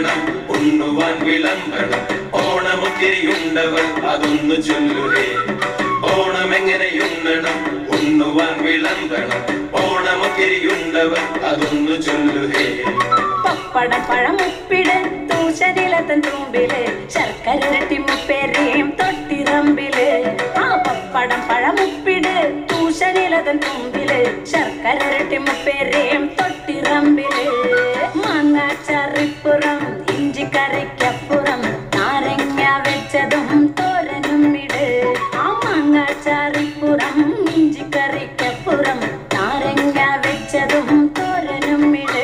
എങ്ങനെയുണ്ണണം ഉണ്ണുവാൻ വിളമ്പണം ഓണമൊത്തിരിയുണ്ടവർ അതൊന്നു ചൊല്ലുകേ ഓണം എങ്ങനെയുണ്ണണം ഉണ്ണുവാൻ വിളമ്പണം ഓണമൊത്തിരിയുണ്ടവർ അതൊന്നു ചൊല്ലുകേ പപ്പടം പഴം ഉപ്പിട് തൂശനിലത്തൻ തുമ്പില് ശർക്കര ഇരട്ടി മുപ്പേരെയും തൊട്ടിറമ്പില് ആ പപ്പടം പഴം ഉപ്പിട് തൂശനിലത്തൻ തുമ്പില് ശർക്കര ഇരട്ടി മുപ്പേരെയും തൊട്ടിറമ്പില് മാങ്ങാച്ചാറിപ്പുറം ഇഞ്ചിക്കറിക്കപ്പുറം നാരങ്ങ വെച്ചതും തോരനും ഇട് ആ മാങ്ങാച്ചാറിപ്പുറം ഇഞ്ചിക്കറിക്കപ്പുറം നാരങ്ങ വെച്ചതും തോരനും ഇട്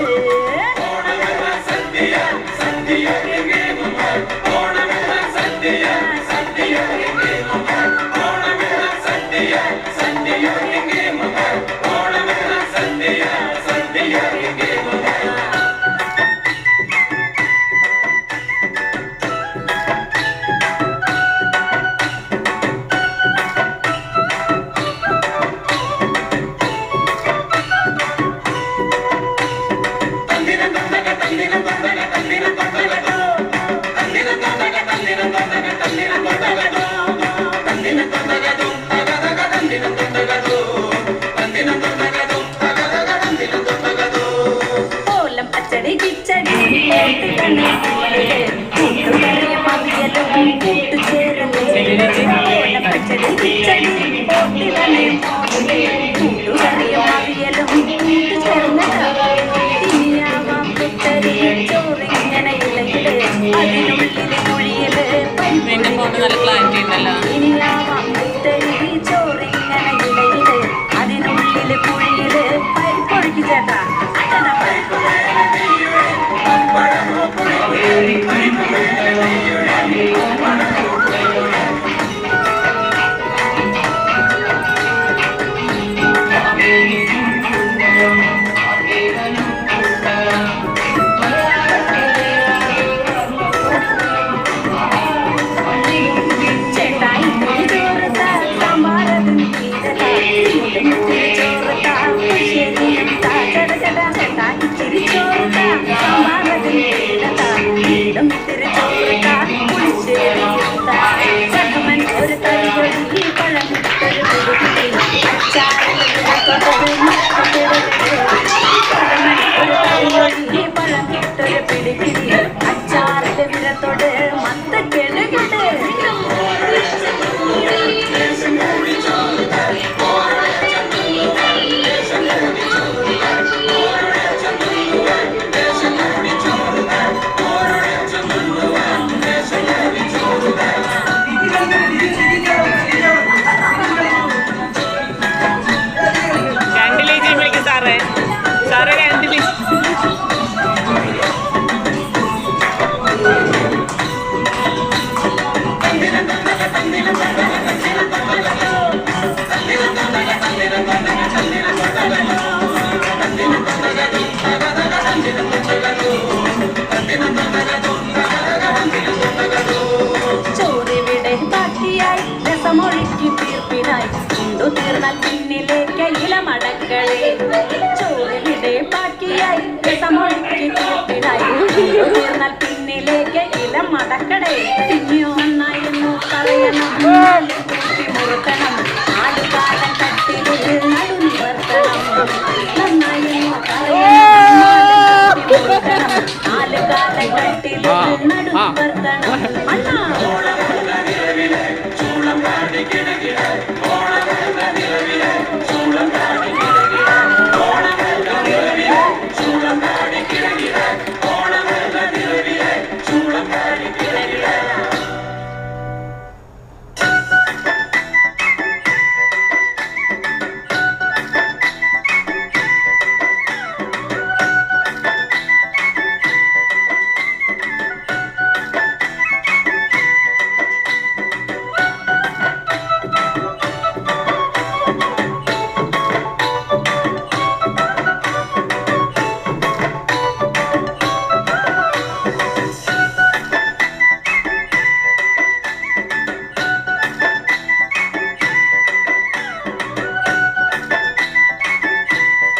ഓലം പച്ചടി കിച്ചടി കൂട്ടുകറിയും അവിയലും കൂട്ടുചേരുന്നേ ഓലം പച്ചടി കിച്ചടി കൂട്ടുകറിയും അവിയലും കൂട്ടുചേർന്ന ഇനിയാവാം കുത്തരി ചോറിങ്ങനെ ഇലയില് അതിനുള്ളില് കുഴിയില് ഇനിയാവാം കുത്തരി ചോറിങ്ങനെ ഇലയില് അതിനുള്ളില് കുഴിയില് പരിപ്പൊഴിക്ക് ചേട്ടാ പപ്പടമോ